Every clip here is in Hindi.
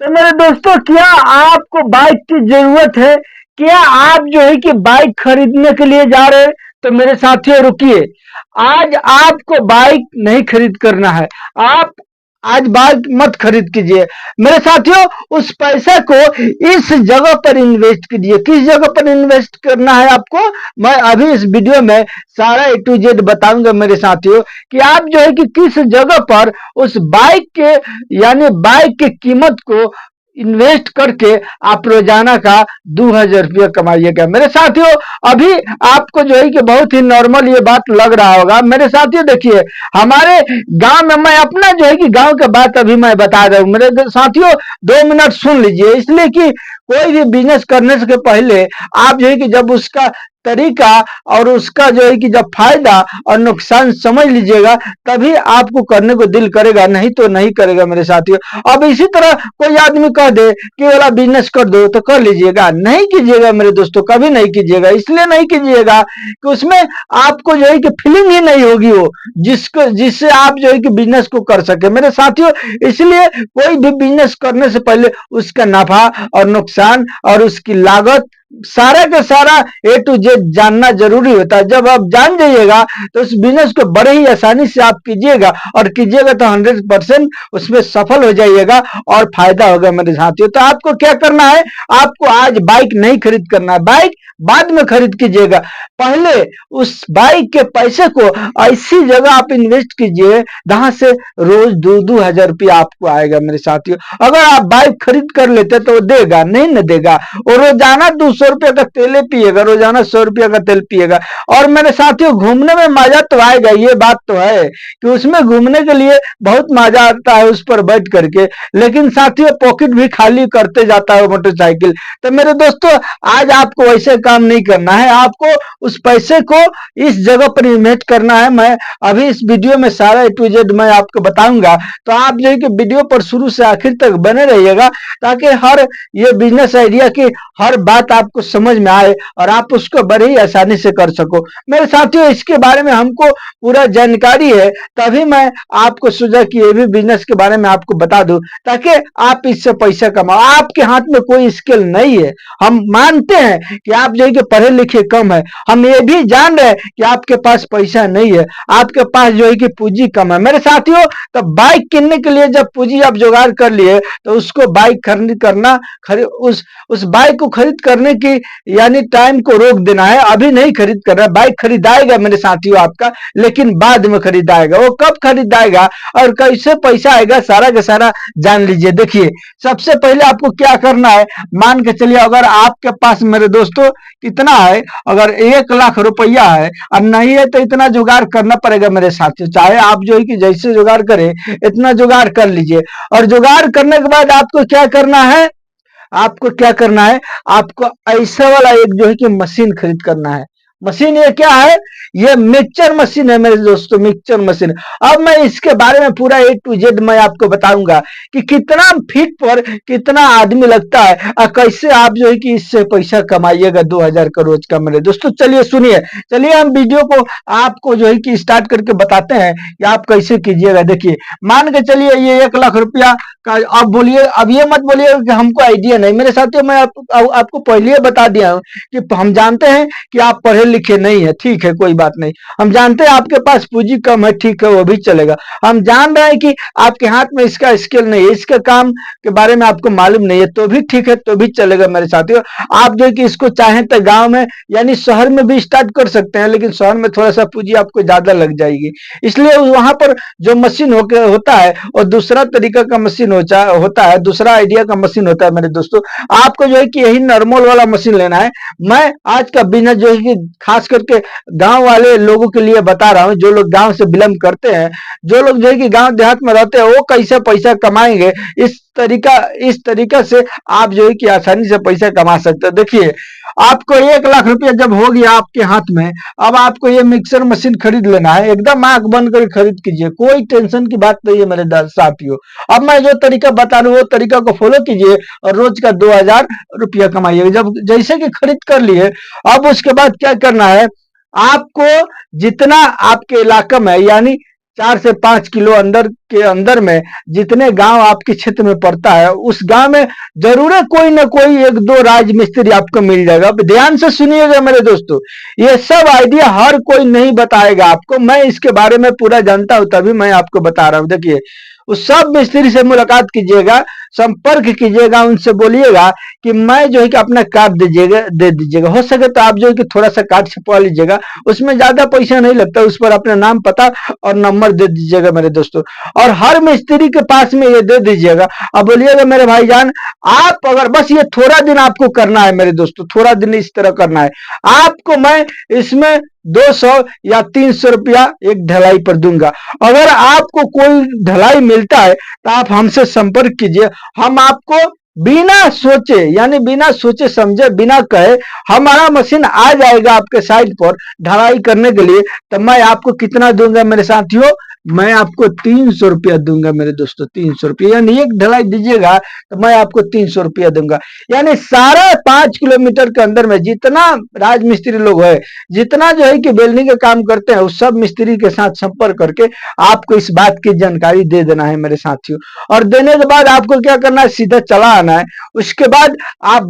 तो मेरे दोस्तों, क्या आपको बाइक की जरूरत है? क्या आप जो है कि बाइक खरीदने के लिए जा रहे हैं? तो मेरे साथियों, रुकिए। आज आपको बाइक नहीं खरीद करना है। आप आज बाइक मत खरीद कीजिए मेरे साथियों। उस पैसा को इस जगह पर इन्वेस्ट कीजिए। किस जगह पर इन्वेस्ट करना है आपको, मैं अभी इस वीडियो में सारा A to Z बताऊंगा मेरे साथियों, कि आप जो है कि किस जगह पर उस बाइक के यानी बाइक की कीमत को इन्वेस्ट करके आप रोजाना का 2,000 रुपया कमाइएगा मेरे साथियों। अभी आपको जो है कि बहुत ही नॉर्मल ये बात लग रहा होगा मेरे साथियों। देखिए, हमारे गांव में, मैं अपना जो है कि गांव के बात अभी मैं बता रहा हूं मेरे साथियों। 2 मिनट सुन लीजिए, इसलिए कि कोई भी बिजनेस करने से पहले आप जो है कि जब उसका तरीका और उसका जो है कि जब फायदा और नुकसान समझ लीजिएगा, तभी आपको करने को दिल करेगा, नहीं तो नहीं करेगा मेरे साथियों। अब इसी तरह कोई आदमी कह दे कि वाला बिजनेस कर दो, तो कर लीजिएगा? नहीं कीजिएगा मेरे दोस्तों, कभी नहीं कीजिएगा। इसलिए नहीं कीजिएगा कि उसमें आपको जो है कि फीलिंग ही नहीं होगी वो, जिससे आप जो है कि बिजनेस को कर सके मेरे साथियों। इसलिए कोई भी बिजनेस करने से पहले उसका नफा और नुकसान और उसकी लागत सारा का सारा A to Z जानना जरूरी होता है। जब आप जान जाइएगा तो उस बिजनेस को बड़े ही आसानी से आप कीजिएगा, और कीजिएगा तो 100% उसमें सफल हो जाइएगा और फायदा होगा मेरे साथियों। तो आपको क्या करना है, आपको आज बाइक नहीं खरीद करना है, बाइक बाद में खरीद कीजिएगा। पहले उस बाइक के पैसे को ऐसी जगह आप इन्वेस्ट कीजिए जहां से रोज 2-2 हजार रुपया आपको आएगा मेरे साथियों। अगर आप बाइक खरीद कर लेते तो वो देगा नहीं, न देगा। और रोजाना 200 रुपया का तेल पिएगा, रोजाना 100 रुपया का तेल पिएगा। और मेरे साथियों, घूमने में मजा तो आएगा, ये बात तो है कि उसमें घूमने के लिए बहुत मजा आता है उस पर बैठ करके, लेकिन साथियों पॉकेट भी खाली करते जाता है मोटरसाइकिल। तो मेरे दोस्तों, आज आपको वैसे काम नहीं करना है, आपको उस पैसे को इस जगह पर इन्वेस्ट करना है। मैं अभी इस वीडियो में सारा A to Z मैं आपको बताऊंगा, तो आप जो है कि वीडियो पर शुरू से आखिर तक बने रहिएगा, ताकि हर ये बिजनेस आइडिया की हर बात आपको समझ में आए और आप उसको बड़े ही आसानी से कर सको मेरे साथियों। इसके बारे में हमको पूरा जानकारी है, तभी मैं आपको सोचा कि ये भी बिजनेस के बारे में आपको बता दूं, ताकि आप इससे पैसा कमाओ। आपके हाथ में कोई स्किल नहीं है, हम मानते हैं कि आप जो है कि पढ़े लिखे कम है, हम ये भी जान रहे हैं कि आपके पास पैसा नहीं है, आपके पास जो है कि पूंजी कम है मेरे साथियों। तो बाइक किनने के लिए जब पूंजी आप जुगाड़ कर लिए, तो उसको बाइक खरीद करना, उस बाइक को खरीद करने की यानी टाइम को रोक देना है। अभी नहीं खरीद करना, बाइक खरीदाएगा मेरे साथियों आपका, लेकिन बाद में खरीदाएगा। वो कब खरीदाएगा और कैसे पैसा आएगा, सारा का सारा जान लीजिए। देखिए, सबसे पहले आपको क्या करना है, मान के चलिए अगर आपके पास मेरे दोस्तों कितना है, अगर 1 लाख रुपया है और नहीं है, तो इतना जुगाड़ करना पड़ेगा मेरे साथियों। चाहे आप जो है कि जैसे जुगाड़ करें इतना जुगाड़ कर लीजिए। और जुगाड़ करने के बाद आपको क्या करना है, आपको क्या करना है, आपको ऐसा वाला एक जो है कि मशीन खरीद करना है। मशीन ये क्या है, ये मिक्सचर मशीन है मेरे दोस्तों, मिक्सचर मशीन। अब मैं इसके बारे में पूरा A to Z मैं आपको बताऊंगा कि कितना फीट पर कितना आदमी लगता है और कैसे आप जो है कि इससे पैसा कमाइएगा 2,000 का रोज का मेरे दोस्तों। चलिए सुनिए, चलिए हम वीडियो को आपको जो है कि स्टार्ट करके बताते हैं कि आप कैसे कीजिएगा। देखिए, मान के चलिए ये 1 लाख रुपया का, अब बोलिए, अब ये मत बोलिए कि हमको आइडिया नहीं मेरे साथियों। मैं आपको पहले बता दिया हूं कि हम जानते हैं कि आप पढ़े लिखे नहीं है, ठीक है, कोई बात नहीं। हम जानते हैं आपके पास पूंजी कम है, ठीक है, वो भी चलेगा। हम जान रहे हैं कि आपके हाथ में इसका स्किल नहीं है, इसके काम के बारे में आपको मालूम नहीं है, तो भी ठीक है, तो भी चलेगा मेरे साथियों। आप जो कि इसको चाहें तो गांव में यानी शहर में भी स्टार्ट कर सकते हैं, लेकिन शहर में थोड़ा सा पूंजी आपको ज्यादा लग जाएगी। इसलिए वहां पर जो मशीन होता है और दूसरा तरीका का मशीन होता है, दूसरा आइडिया का मशीन होता है मेरे दोस्तों। आपको जो है कि यही नॉर्मल वाला मशीन लेना है। मैं आज का बिजनेस जो है कि खास करके गांव वाले लोगों के लिए बता रहा हूं, जो लोग गांव से बिलोंग करते हैं, जो लोग जो है कि गांव देहात में रहते हैं, वो कैसे पैसा कमाएंगे, इस तरीका से आप जो है कि आसानी से पैसा कमा सकते हैं। देखिए, आपको 1 लाख रुपया जब हो गया आपके हाथ में, अब आपको ये मिक्सर मशीन खरीद लेना है। एकदम आंख बंद कर खरीद कीजिए, कोई टेंशन की बात नहीं है मेरे साथियों। अब मैं जो तरीका बता रहा हूँ वो तरीका को फॉलो कीजिए और रोज का 2,000 रुपया कमाइए। जब जैसे कि खरीद कर लिए, अब उसके बाद क्या करना है, आपको जितना आपके इलाके में यानी 4 से 5 किलो अंदर के अंदर में जितने गांव आपके क्षेत्र में पड़ता है, उस गांव में जरूर कोई ना कोई एक दो राज मिस्त्री आपको मिल जाएगा। अब ध्यान से सुनिएगा मेरे दोस्तों, ये सब आइडिया हर कोई नहीं बताएगा आपको, मैं इसके बारे में पूरा जानता हूं तभी मैं आपको बता रहा हूं। देखिए, उस सब मिस्त्री से मुलाकात कीजिएगा, संपर्क कीजिएगा, उनसे बोलिएगा कि मैं जो है कि अपना कार्ड दे दीजिएगा। हो सके तो आप जो है कि थोड़ा सा कार्ड छपवा लीजिएगा, उसमें ज्यादा पैसा नहीं लगता, उस पर अपना नाम, पता और नंबर दे दीजिएगा मेरे दोस्तों। और हर मिस्त्री के पास में ये दे दीजिएगा। अब बोलिएगा मेरे भाईजान, आप अगर बस ये थोड़ा दिन आपको करना है मेरे दोस्तों, थोड़ा दिन इस तरह करना है आपको, मैं इसमें 200 या 300 रुपया एक ढलाई पर दूंगा। अगर आपको कोई ढलाई मिलता है तो आप हमसे संपर्क कीजिए, हम आपको बिना सोचे, यानी बिना सोचे समझे, बिना कहे हमारा मशीन आ जाएगा आपके साइट पर ढलाई करने के लिए। तो मैं आपको कितना दूंगा मेरे साथियों, मैं आपको 300 रुपया दूंगा मेरे दोस्तों, 300 रुपया, यानी एक ढलाई दीजिएगा तो मैं आपको 300 रुपया दूंगा। यानी सारा 5 किलोमीटर के अंदर में जितना राजमिस्त्री लोग है, जितना जो है कि वेल्डिंग का काम करते हैं, उस सब मिस्त्री के साथ संपर्क करके आपको इस बात की जानकारी दे देना है मेरे साथियों। और देने के बाद आपको क्या करना है, सीधा चला आना है। उसके बाद आप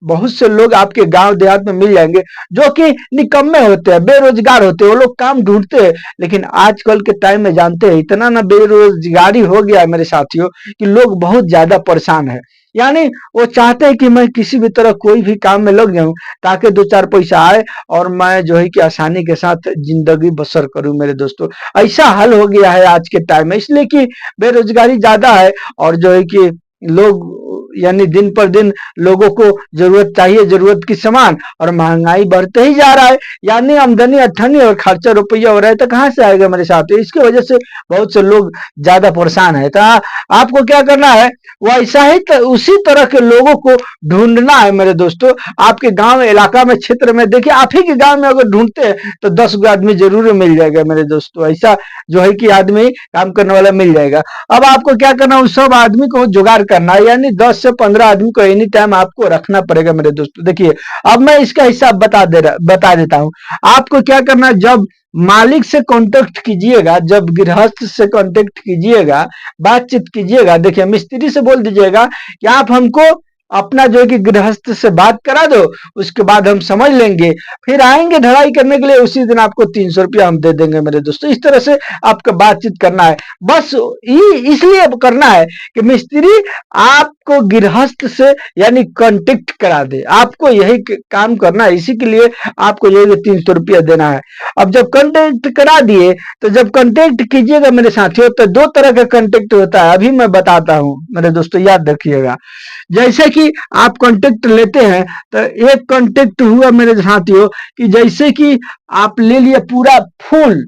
बहुत से लोग आपके गांव देहात में मिल जाएंगे जो कि निकम्मे होते हैं, बेरोजगार होते हैं, वो लोग काम ढूंढते हैं। लेकिन आजकल के टाइम में जानते हैं, इतना ना बेरोजगारी हो गया है मेरे साथियों कि लोग बहुत ज्यादा परेशान है। यानी वो चाहते हैं कि मैं किसी भी तरह कोई भी काम में लग जाऊं ताकि 2 4 पैसा आए और मैं जो है कि आसानी के साथ जिंदगी बसर करूं मेरे दोस्तों। ऐसा हल हो गया है आज के टाइम में, इसलिए कि बेरोजगारी ज्यादा है और जो है कि लोग, यानी दिन पर दिन लोगों को जरूरत चाहिए, जरूरत की सामान, और महंगाई बढ़ते ही जा रहा है। यानी आमदनी अठनी और खर्चा रुपया हो रहा है, तो कहां से आएगा मेरे साथ। इसकी वजह से बहुत से लोग ज्यादा परेशान है। तो आपको क्या करना है, वैसा ही उसी तरह के लोगों को ढूंढना है मेरे दोस्तों। आपके गांव इलाका में, क्षेत्र में, देखिए आप ही के गांव में अगर ढूंढते हैं तो 10 गो आदमी जरूर मिल जाएगा मेरे दोस्तों। ऐसा जो है कि आदमी काम करने वाला मिल जाएगा। अब आपको क्या करना है, उस सब आदमी को जुगाड़ करना है, यानी 10 से 15 आदमी को एनी टाइम आपको रखना पड़ेगा मेरे दोस्तों। देखिए, अब मैं इसका हिसाब बता देता हूं। आपको क्या करना है, जब मालिक से कांटेक्ट कीजिएगा, जब गृहस्थ से कांटेक्ट कीजिएगा, बातचीत कीजिएगा, देखिए मिस्त्री से बोल दीजिएगा कि आप हमको अपना जो है कि गृहस्थ से बात करा दो, उसके बाद हम समझ लेंगे, फिर आएंगे ढलाई करने के लिए, उसी दिन आपको 300 रुपया हम दे देंगे मेरे दोस्तों। इस तरह से आपका बातचीत करना है। बस इसलिए करना है कि मिस्त्री आपको गृहस्थ से यानी कांटेक्ट करा दे, आपको यही काम करना है, इसी के लिए आपको यही 300 रुपया देना है। अब जब कांटेक्ट करा दिए, तो जब कांटेक्ट कीजिएगा मेरे साथियों, तो 2 तरह का कांटेक्ट होता है, अभी मैं बताता हूं मेरे दोस्तों, याद रखिएगा। जैसे कि आप कांटेक्ट लेते हैं, तो एक कांटेक्ट हुआ मेरे साथियों कि जैसे कि आप ले लिए पूरा फुल,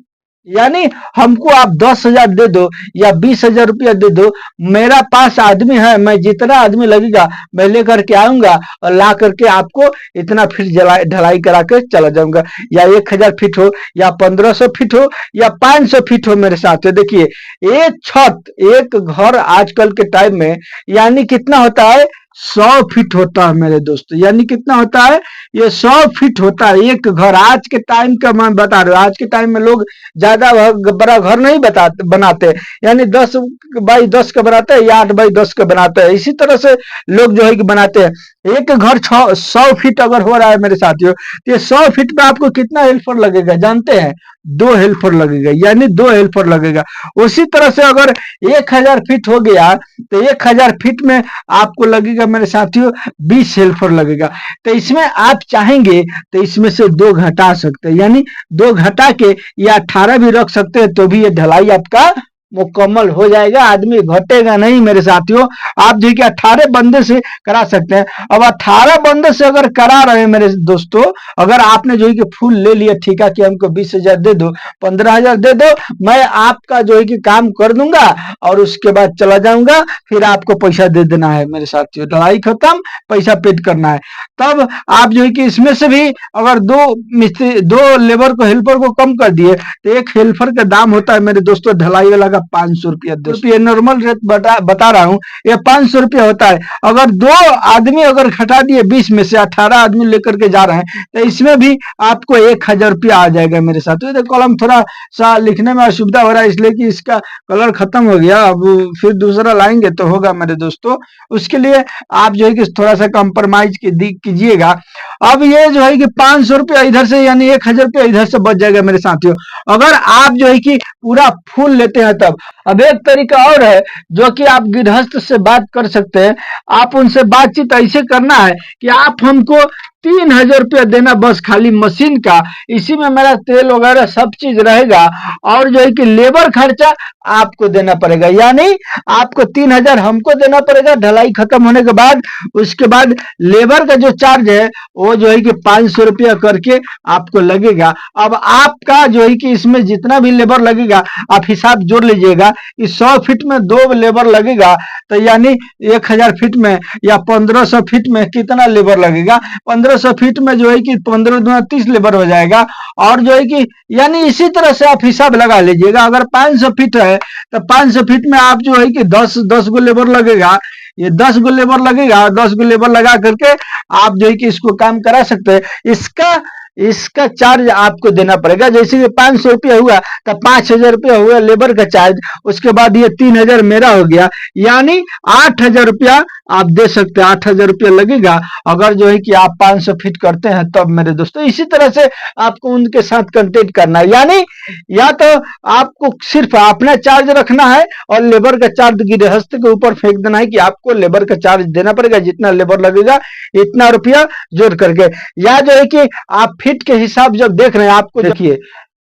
यानी हमको आप 10,000 दे दो या 20,000 रुपया दे दो, मेरा पास आदमी है, मैं जितना आदमी लगेगा मैं लेकर के आऊंगा और ला करके आपको इतना फिर ढलाई करा के चला जाऊंगा। या 1,000 फीट हो, या 1500 फीट हो, या 500 फीट हो मेरे साथ। देखिए, एक छत, एक घर आजकल के टाइम में यानी कितना होता है, 100 फीट होता है मेरे दोस्तों। यानी कितना होता है, ये 100 फीट होता है एक घर। आज के टाइम का मैं बता रहा हूँ, आज के टाइम में लोग ज्यादा बड़ा घर नहीं बनाते, यानी 10 बाई 10 का बनाते हैं या 8 बाई 10 का बनाते हैं। इसी तरह से लोग जो है कि बनाते हैं। एक घर 100 फीट अगर हो रहा है मेरे साथियों, तो ये 100 फीट में आपको कितना हेल्पर लगेगा जानते हैं, 2 हेल्पर लगेगा, यानी 2 हेल्पर लगेगा। उसी तरह से अगर 1,000 फीट हो गया, तो 1,000 फीट में आपको लगेगा मेरे साथियों 20 हेल्पर लगेगा। तो इसमें आप चाहेंगे तो इसमें से 2 घटा सकते हैं, यानी 2 घटा के या 18 भी रख सकते हैं, तो भी ये ढलाई आपका मुकम्मल हो जाएगा, आदमी घटेगा नहीं मेरे साथियों। आप जो कि 18 बंदे से करा सकते हैं। अब 18 बंदे से अगर करा रहे हैं मेरे दोस्तों, अगर आपने जो है कि फुल ले लिया ठीका कि हमको 20,000 दे दो, 15,000 दे दो, मैं आपका जो है कि काम कर दूंगा और उसके बाद चला जाऊंगा, फिर आपको पैसा दे देना है मेरे साथियों। ढलाई खत्म, पैसा पेड करना है। तब आप जो है कि इसमें से भी अगर 2 लेबर को, हेल्पर को कम कर दिए, तो एक हेल्पर का दाम होता है मेरे दोस्तों ढलाई वाला का 500 रुपया। रुपये नॉर्मल रेट बता रहा हूँ, ये 500 रुपया होता है। अगर 2 आदमी अगर हटा दिए 20 में से 18 आदमी लेकर के जा रहे हैं, तो इसमें भी आपको 1000 रुपया आ जाएगा मेरे साथ। तो कलम थोड़ा सा लिखने में असुविधा हो रहा है, इसलिए कि इसका कलर खत्म हो गया, अब फिर दूसरा लाएंगे तो होगा मेरे दोस्तों। उसके लिए आप जो है कि थोड़ा सा कंप्रोमाइज कीजिएगा। अब ये जो है कि 500 रुपया इधर से, यानी 1000 रुपया इधर से बच जाएगा मेरे साथियों, अगर आप जो है कि पूरा फुल लेते हैं तब। अब एक तरीका और है जो कि आप गृहस्थ से बात कर सकते हैं। आप उनसे बातचीत ऐसे करना है कि आप हमको 3000 रुपया देना, बस खाली मशीन का, इसी में मेरा तेल वगैरह सब चीज रहेगा, और जो है कि लेबर खर्चा आपको देना पड़ेगा, यानी आपको 3000 हमको देना पड़ेगा ढलाई खत्म होने के बाद। उसके बाद लेबर का जो चार्ज है वो जो है कि 500 रुपया करके आपको लगेगा। अब आपका जो है कि इसमें जितना भी लेबर लगेगा आप हिसाब जोड़ लीजिएगा कि 100 फीट में 2 लेबर लगेगा, तो यानी 1000 फीट में या 1500 फीट में कितना लेबर लगेगा। 1500 फीट में जो है कि 15 दूना 30 लेबर हो जाएगा, और जो है कि यानी इसी तरह से आप हिसाब लगा लीजिएगा। अगर 500 फीट है तो 500 फीट में आप जो है कि 10 गो लेबर लगेगा, ये 10 गो लेबर लगेगा, 10 गो लेबर लगा करके आप जो है कि इसको काम करा सकते हैं। इसका चार्ज आपको देना पड़ेगा। जैसे कि 500 रुपया हुआ तो 5000 रुपया हुआ लेबर का चार्ज, उसके बाद ये 3000 मेरा हो गया, यानी 8000 रुपया आप दे सकते हैं। 8000 रुपया लगेगा अगर जो है कि आप 500 फीट करते हैं तब मेरे दोस्तों। इसी तरह से आपको उनके साथ कांटेक्ट करना है, यानी या तो आपको सिर्फ अपना चार्ज रखना है और लेबर का चार्ज गृहस्थ के ऊपर फेंक देना है कि आपको लेबर का चार्ज देना पड़ेगा, जितना लेबर लगेगा इतना रुपया जोड़ करके। या जो है कि आप फीट के हिसाब जब देख रहे हैं, आपको देखिए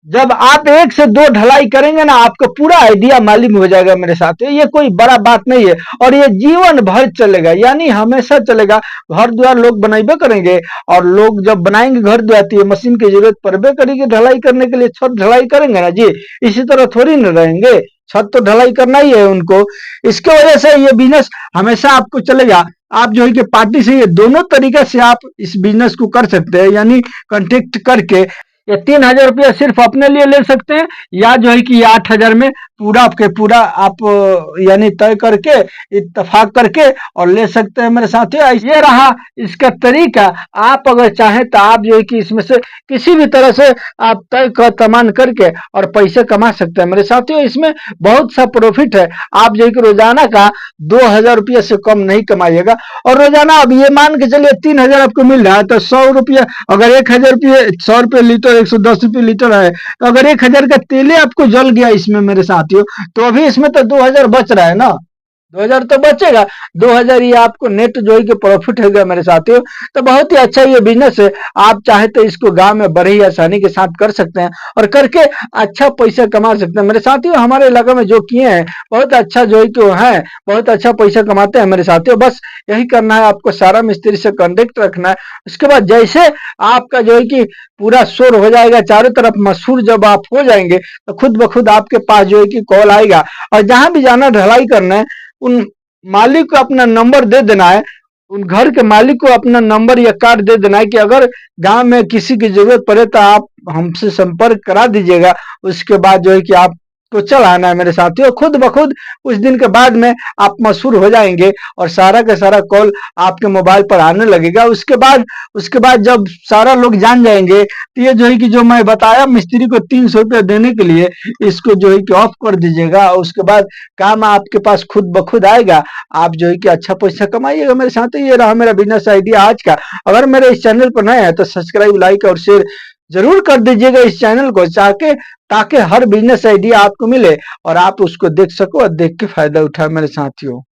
जब आप 1 से 2 ढलाई करेंगे ना, आपको पूरा आइडिया मालूम हो जाएगा मेरे साथ। ये कोई बड़ा बात नहीं है और ये जीवन भर चलेगा, यानी हमेशा चलेगा। घर द्वार लोग बनाइबे करेंगे, और लोग जब बनाएंगे घर द्वार तो ये मशीन की जरूरत पड़बे करेगी ढलाई करने के लिए। छत ढलाई करेंगे ना जी, इसी तरह थोड़ी न रहेंगे, छत तो ढलाई करना ही है उनको। इसके वजह से ये बिजनेस हमेशा आपको चलेगा। आप जो है कि पार्टी से ये दोनों तरीके से आप इस बिजनेस को कर सकते हैं, यानी कांटेक्ट करके ये 3000 रुपया सिर्फ अपने लिए ले सकते हैं, या जो है कि 8000 में पूरा के पूरा आप यानी तय करके इत्तेफाक करके और ले सकते हैं मेरे साथियों। ये रहा इसका तरीका। आप अगर चाहें तो आप जो है कि इसमें से किसी भी तरह से आप तय तमान करके और पैसे कमा सकते हैं मेरे साथियों। इसमें बहुत सा प्रॉफिट है। आप जो है कि रोजाना का 2000 रुपया से कम नहीं कमाइएगा, और रोजाना अब ये मान के चलिए 3000 आपको मिल रहा है तो 100 रुपया, अगर 1000 रुपये 100 रुपये लीटर 110 रुपये लीटर है, तो अगर 1000 का तेले आपको जल गया इसमें मेरे साथियों, तो अभी इसमें तो 2000 बच रहा है ना, 2000 तो बचेगा। 2000 ये आपको नेट जो है कि प्रॉफिट होगा मेरे साथियों। तो बहुत ही अच्छा ये बिजनेस है। आप चाहे तो इसको गांव में बड़े ही आसानी के साथ कर सकते हैं और करके अच्छा पैसा कमा सकते हैं मेरे साथियों। हमारे इलाके में जो किए हैं बहुत अच्छा जो है कि है, बहुत अच्छा पैसा कमाते हैं मेरे साथियों। बस यही करना है आपको, सारा मिस्त्री से कांटेक्ट रखना है। उसके बाद जैसे आपका जो है कि पूरा शोर हो जाएगा, चारों तरफ मशहूर जब आप हो जाएंगे, तो खुद ब खुद आपके पास जो है कि कॉल आएगा। और जहां भी जाना ढलाई करना है, उन मालिक को अपना नंबर दे देना है, उन घर के मालिक को अपना नंबर या कार्ड दे देना है कि अगर गांव में किसी की जरूरत पड़े तो आप हमसे संपर्क करा दीजिएगा। उसके बाद जो है कि आप को चलाना है मेरे साथियों। खुद ब खुद कुछ दिन के बाद में आप मशहूर हो जाएंगे और सारा का सारा कॉल आपके मोबाइल पर आने लगेगा। उसके बाद जब सारा लोग जान जाएंगे तो ये जो है कि जो मैं बताया मिस्त्री को 300 रुपया देने के लिए, इसको जो है कि ऑफ कर दीजिएगा। उसके बाद काम आपके पास खुद ब खुद आएगा, आप जो है कि अच्छा पैसा कमाइएगा मेरे साथ। ये रहा मेरा बिजनेस आइडिया आज का। अगर मेरे इस चैनल पर नए हैं तो सब्सक्राइब, लाइक और शेयर जरूर कर दीजिएगा इस चैनल को, ताकि हर बिजनेस आइडिया आपको मिले और आप उसको देख सको और देख के फायदा उठाए मेरे साथियों।